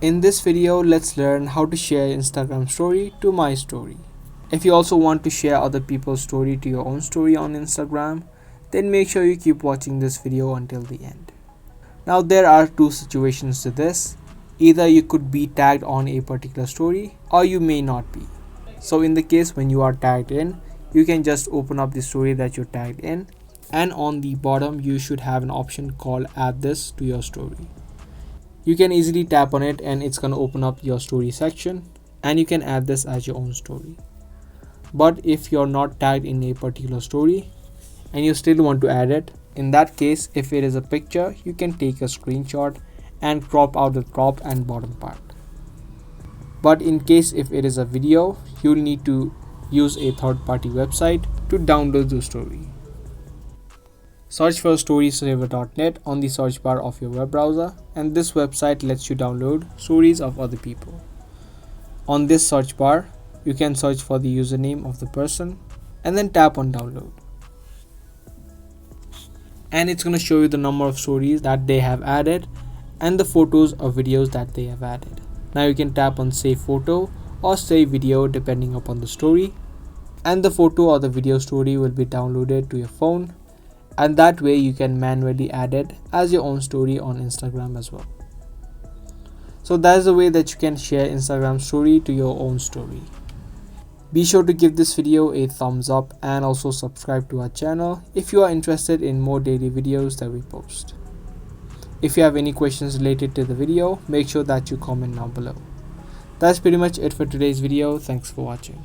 In this video, let's learn how to share Instagram story to my story. If you also want to share other people's story to your own story on Instagram, then make sure you keep watching this video until the end. Now there are two situations to this. Either you could be tagged on a particular story or you may not be. So in the case when you are tagged in, you can just open up the story that you're tagged in, and on the bottom you should have an option called add this to your story. You can easily tap on it and it's gonna open up your story section and you can add this as your own story. But if you're not tagged in a particular story and you still want to add it, in that case, if it is a picture, you can take a screenshot and crop out the top and bottom part. But in case if it is a video, you'll need to use a third-party website to download the story. Search for storysaver.net on the search bar of your web browser, and this website lets you download stories of other people. On this search bar, you can search for the username of the person and then tap on download. And it's going to show you the number of stories that they have added and the photos or videos that they have added. Now you can tap on save photo or save video depending upon the story, and the photo or the video story will be downloaded to your phone, and that way you can manually add it as your own story on Instagram as well. So that is the way that you can share Instagram story to your own story. Be sure to give this video a thumbs up and also subscribe to our channel if you are interested in more daily videos that we post. If you have any questions related to the video, make sure that you comment down below. That's pretty much it for today's video. Thanks for watching.